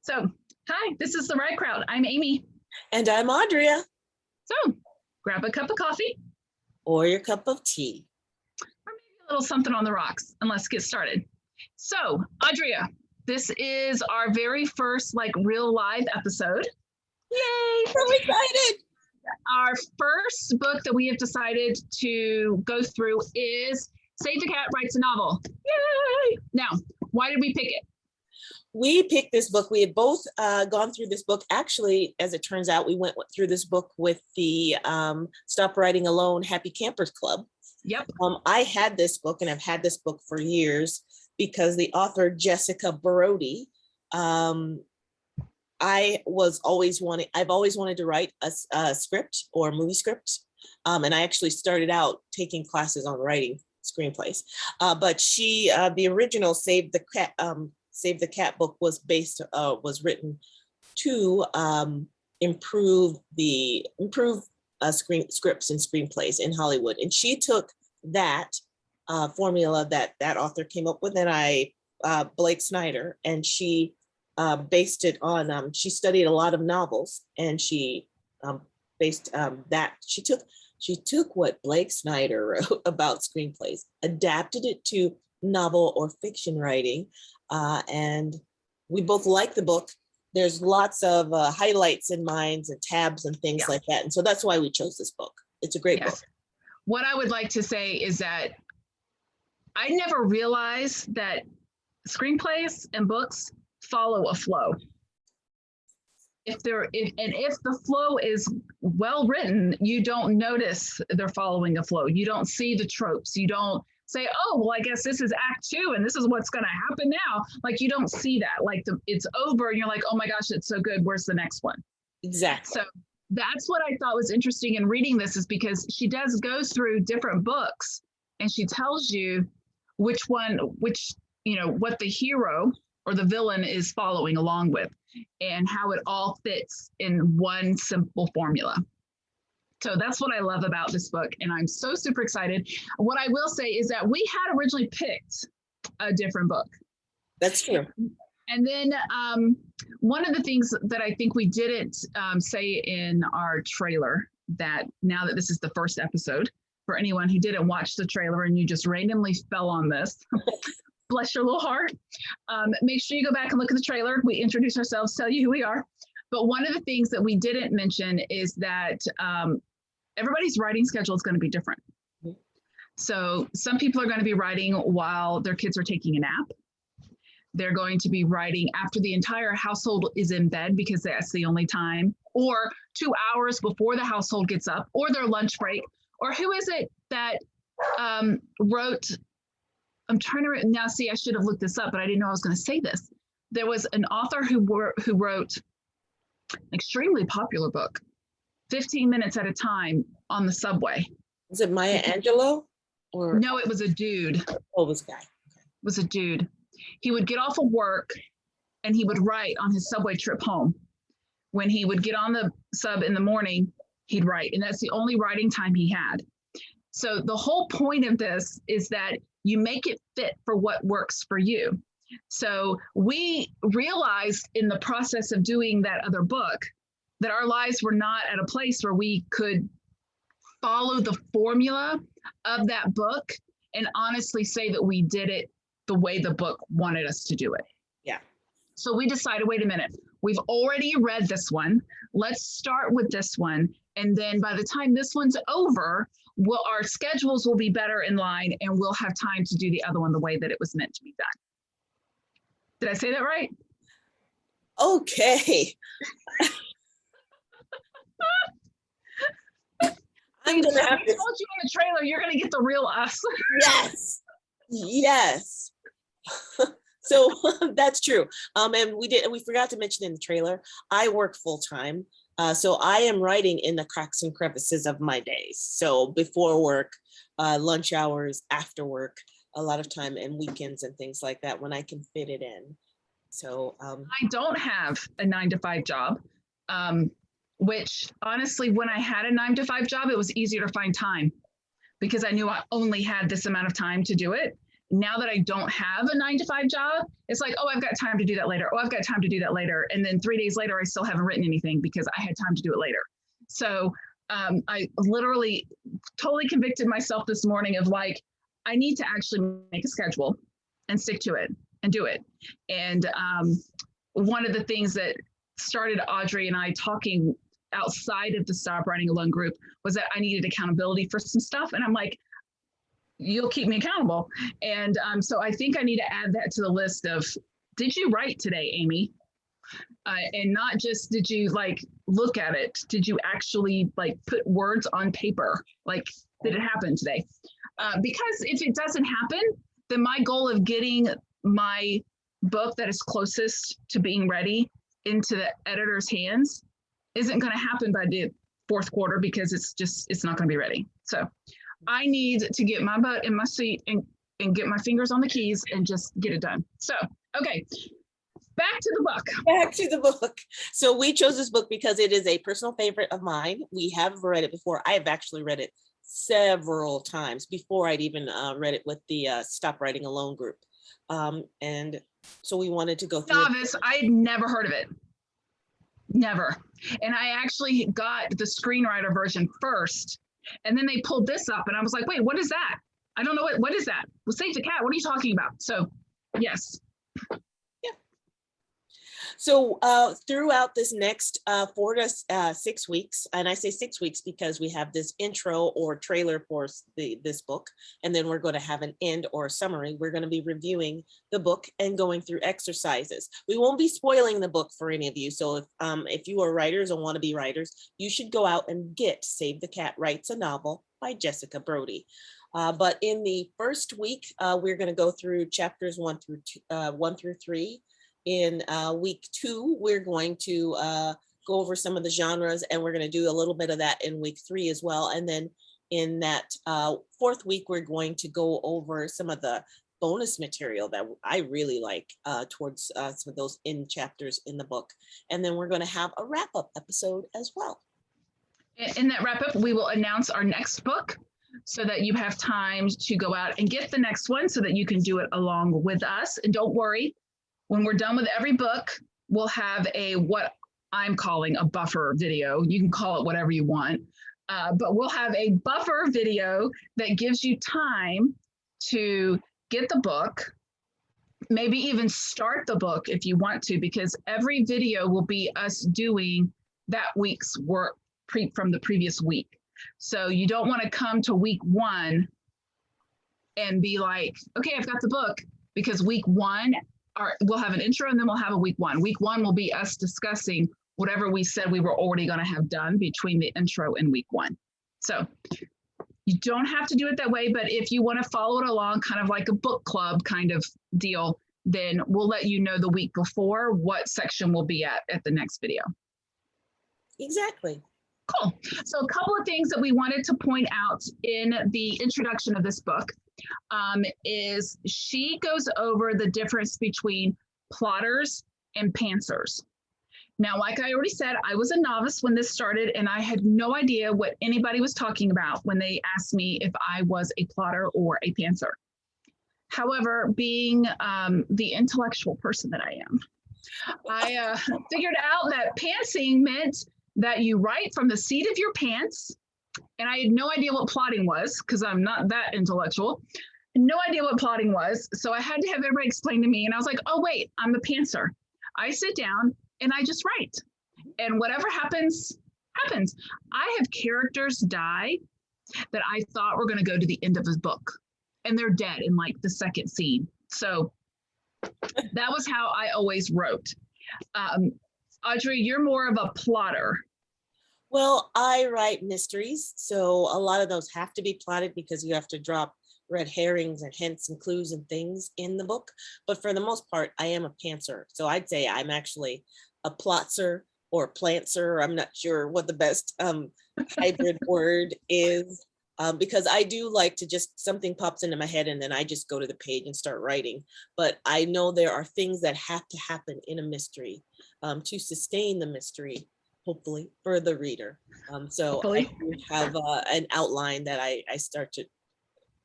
So, hi, this is the Right Crowd. I'm Amy. And I'm Audria. So, grab a cup of coffee or your cup of tea. or maybe a little something on the rocks, and let's get started. So, Audria, this is our very first real live episode. Yay! So excited! Our first book that we have decided to go through is Save the Cat Writes a Novel. Yay! Now, why did we pick it? We picked this book. We had both gone through this book. Actually, as it turns out, we went through this book with the Stop Writing Alone Happy Campers Club. Yep. I had this book, and I've had this book for years because the author, Jessica Brody, I've always wanted to write a script or a movie script. And I actually started out taking classes on writing screenplays. But she, the original Save the Cat book was written to improve scripts and screenplays in Hollywood. And she took that formula that author came up with, and Blake Snyder, and she based it on, she studied a lot of novels, and she based that, she took what Blake Snyder wrote about screenplays, adapted it to novel or fiction writing, and we both like the book. There's lots of highlights in minds and tabs and things like that, and so that's why we chose this book. It's a great book. What I would like to say is that I never realized that screenplays and books follow a flow. If the flow is well written, you don't notice they're following a flow. You don't see the tropes. You don't say, oh, well, I guess this is act 2 and this is what's going to happen now. You don't see that. It's over and you're like, oh my gosh, it's so good. Where's the next one? Exactly. So that's what I thought was interesting in reading this, is because she goes through different books and she tells you what the hero or the villain is following along with, and how it all fits in one simple formula. So that's what I love about this book, and I'm so super excited. What I will say is that we had originally picked a different book. That's true. And then one of the things that I think we didn't say in our trailer, that now that this is the first episode, for anyone who didn't watch the trailer and you just randomly fell on this, bless your little heart. Make sure you go back and look at the trailer. We introduce ourselves, tell you who we are. But one of the things that we didn't mention is that everybody's writing schedule is going to be different. So some people are going to be writing while their kids are taking a nap. They're going to be writing after the entire household is in bed, because that's the only time, or 2 hours before the household gets up, or their lunch break. Or who is it that wrote, I'm trying to now see, I should have looked this up, but I didn't know I was going to say this. There was an author who wrote an extremely popular book, 15 minutes at a time on the subway. Was it Maya Angelou? Or no, it was a dude. Oh, it was a guy. Okay. It was a dude. He would get off of work and he would write on his subway trip home. When he would get on the sub in the morning, he'd write, and that's the only writing time he had. So the whole point of this is that you make it fit for what works for you. So we realized in the process of doing that other book that our lives were not at a place where we could follow the formula of that book and honestly say that we did it the way the book wanted us to do it. Yeah. So we decided, wait a minute, we've already read this one. Let's start with this one. And then by the time this one's over, our schedules will be better in line, and we'll have time to do the other one the way that it was meant to be done. Did I say that right? Okay. I'm gonna have to. I told you in the trailer, you're gonna get the real us. Yes. So that's true. And we forgot to mention in the trailer, I work full time. So I am writing in the cracks and crevices of my days. So before work, lunch hours, after work, a lot of time, and weekends and things like that when I can fit it in. So I don't have a 9-to-5 job, which honestly, when I had a 9-to-5 job, it was easier to find time because I knew I only had this amount of time to do it. now that I don't have a 9 to 5 job, it's like, oh, I've got time to do that later. Oh, I've got time to do that later. And then 3 days later, I still haven't written anything because I had time to do it later. So I literally totally convicted myself this morning of like, I need to actually make a schedule and stick to it and do it. And one of the things that started Audrey and I talking outside of the Stop Writing Alone group was that I needed accountability for some stuff. And I'm like, you'll keep me accountable. And so I think I need to add that to the list of, did you write today, Amy? And not just, did you like look at it? Did you actually like put words on paper? Like, did it happen today? Because if it doesn't happen, then my goal of getting my book that is closest to being ready into the editor's hands isn't going to happen by the fourth quarter because it's not going to be ready. So I need to get my butt in my seat and get my fingers on the keys and just get it done. So, okay, back to the book. Back to the book. So we chose this book because it is a personal favorite of mine. We have read it before. I have actually read it several times before I'd even read it with the Stop Writing Alone group. And so we wanted to go through Novice, I'd never heard of it. Never. And I actually got the screenwriter version first. And then they pulled this up and I was like, wait, what is that? I don't know what is that? Well, Save the Cat. What are you talking about? So yes. Yeah. So throughout this next 4 to 6 weeks, and I say 6 weeks because we have this intro or trailer for this book, and then we're going to have an end or a summary. We're going to be reviewing the book and going through exercises. We won't be spoiling the book for any of you. So if you are writers or want to be writers, you should go out and get Save the Cat Writes a Novel by Jessica Brody. But in the first week, we're going to go through chapters 1 through 3. In week 2, we're going to go over some of the genres, and we're going to do a little bit of that in week 3 as well. And then in that 4th week, we're going to go over some of the bonus material that I really like towards some of those end chapters in the book. And then we're going to have a wrap-up episode as well. In that wrap-up, we will announce our next book so that you have time to go out and get the next one so that you can do it along with us. And don't worry, when we're done with every book, we'll have what I'm calling a buffer video. You can call it whatever you want, but we'll have a buffer video that gives you time to get the book, maybe even start the book if you want to, because every video will be us doing that week's work from the previous week. So you don't want to come to week 1 and be like, okay, I've got the book, because week 1, we'll have an intro and then we'll have a week 1. Week 1 will be us discussing whatever we said we were already going to have done between the intro and week 1. So you don't have to do it that way, but if you want to follow it along, kind of like a book club kind of deal, then we'll let you know the week before what section we'll be at the next video. Exactly. Cool. So a couple of things that we wanted to point out in the introduction of this book is she goes over the difference between plotters and pantsers. Now, like I already said, I was a novice when this started, and I had no idea what anybody was talking about when they asked me if I was a plotter or a pantser. However, being the intellectual person that I am, I figured out that pantsing meant that you write from the seat of your pants. And I had no idea what plotting was because I'm not that intellectual. No idea what plotting was. So I had to have everybody explain to me. And I was like, oh, wait, I'm a pantser. I sit down and I just write. And whatever happens, happens. I have characters die that I thought were going to go to the end of his book. And they're dead in like the second scene. So that was how I always wrote. Audrey, you're more of a plotter. Well, I write mysteries, so a lot of those have to be plotted because you have to drop red herrings and hints and clues and things in the book. But for the most part, I am a pantser. So I'd say I'm actually a plotzer or a plantser. I'm not sure what the best hybrid word is, because I do like to just, something pops into my head and then I just go to the page and start writing. But I know there are things that have to happen in a mystery to sustain the mystery, hopefully, for the reader. So hopefully. I do have an outline that I start to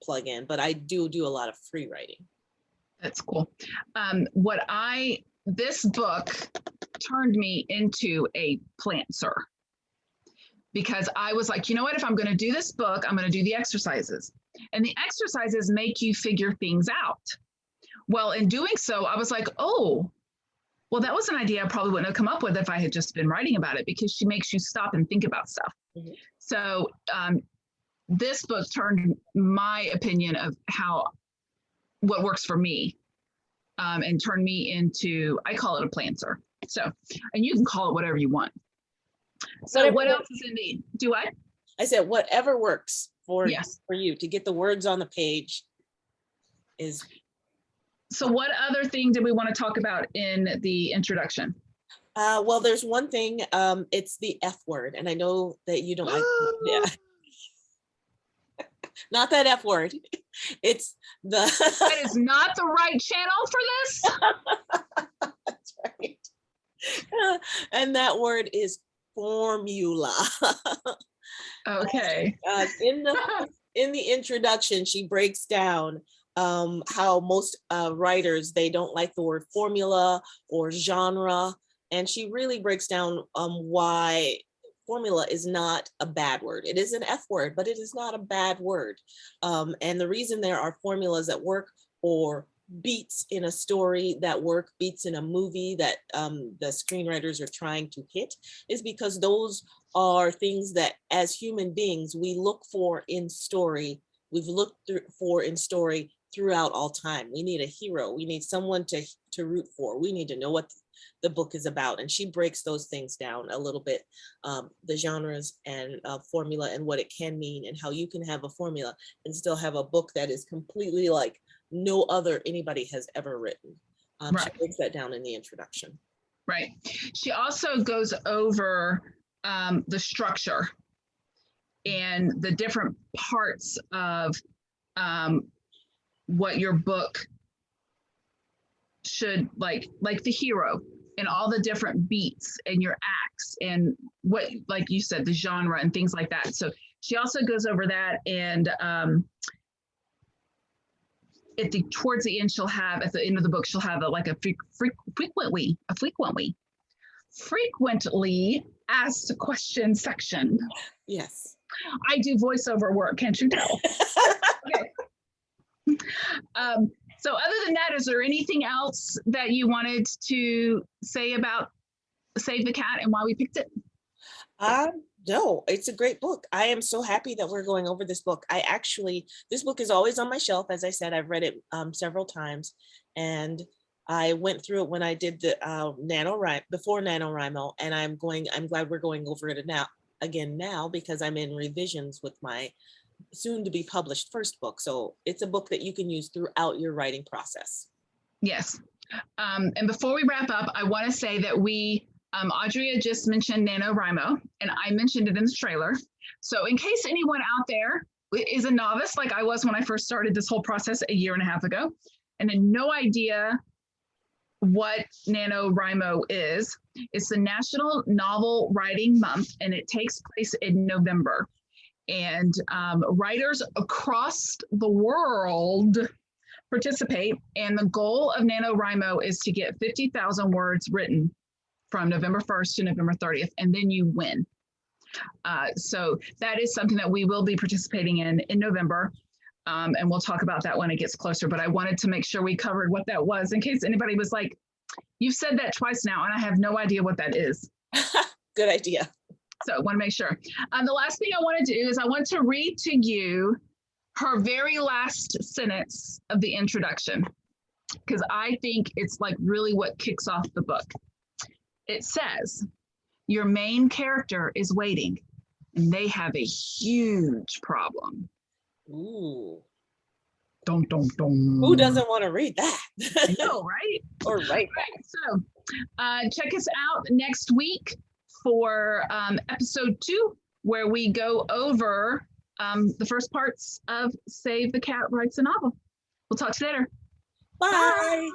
plug in, but I do a lot of free writing. That's cool. This book turned me into a plantser, because I was like, you know what, if I'm going to do this book, I'm going to do the exercises, and the exercises make you figure things out. Well, in doing so, I was like, oh, well, that was an idea I probably wouldn't have come up with if I had just been writing about it, because she makes you stop and think about stuff. Mm-hmm. So this book turned my opinion of what works for me and turned me into, I call it a plantser. So, and you can call it whatever you want. So what else is in the, do I? I said, whatever works for you to get the words on the page is. So what other thing did we want to talk about in the introduction? Well, there's one thing, it's the F word. And I know that you don't like, not that F word. It's that is not the right channel for this. That's right. And that word is formula. Okay. In the introduction, she breaks down how most writers, they don't like the word formula or genre, and she really breaks down why formula is not a bad word. It is an F word, but it is not a bad word. And the reason there are formulas that work, or beats in a story that work, beats in a movie that the screenwriters are trying to hit, is because those are things that as human beings we look for in story. We've looked for in story throughout all time. We need a hero. We need someone to root for. We need to know what the book is about. And she breaks those things down a little bit, the genres and formula and what it can mean, and how you can have a formula and still have a book that is completely like no other anybody has ever written. Right. She breaks that down in the introduction. Right. She also goes over the structure and the different parts of what your book should like the hero and all the different beats and your acts and what, like you said, the genre and things like that. So she also goes over that, and towards the end, she'll have, at the end of the book, she'll have frequently asked question section. Yes. I do voiceover work, can't you tell? Okay. So other than that, is there anything else that you wanted to say about Save the Cat and why we picked it? No, it's a great book. I am so happy that we're going over this book. This book is always on my shelf. As I said, I've read it several times, and I went through it when I did the before NaNoWriMo, and I'm glad we're going over it now because I'm in revisions with my soon to be published first book. So it's a book that you can use throughout your writing process. Yes. And before we wrap up, I want to say that Audrey just mentioned NaNoWriMo, and I mentioned it in the trailer. So in case anyone out there is a novice, like I was when I first started this whole process a year and a half ago, and had no idea what NaNoWriMo is, it's the National Novel Writing Month, and it takes place in November. And writers across the world participate. And the goal of NaNoWriMo is to get 50,000 words written from November 1st to November 30th, and then you win. So that is something that we will be participating in November. And we'll talk about that when it gets closer. But I wanted to make sure we covered what that was in case anybody was like, you've said that twice now, and I have no idea what that is. Good idea. So I want to make sure. The last thing I want to do is I want to read to you her very last sentence of the introduction, because I think it's like really what kicks off the book. It says, your main character is waiting, and they have a huge problem. Ooh. Dun, dun, dun. Who doesn't want to read that? I know, right? Or write that. So check us out next week for episode 2, where we go over the first parts of Save the Cat Writes a Novel. We'll talk to you later. Bye. Bye.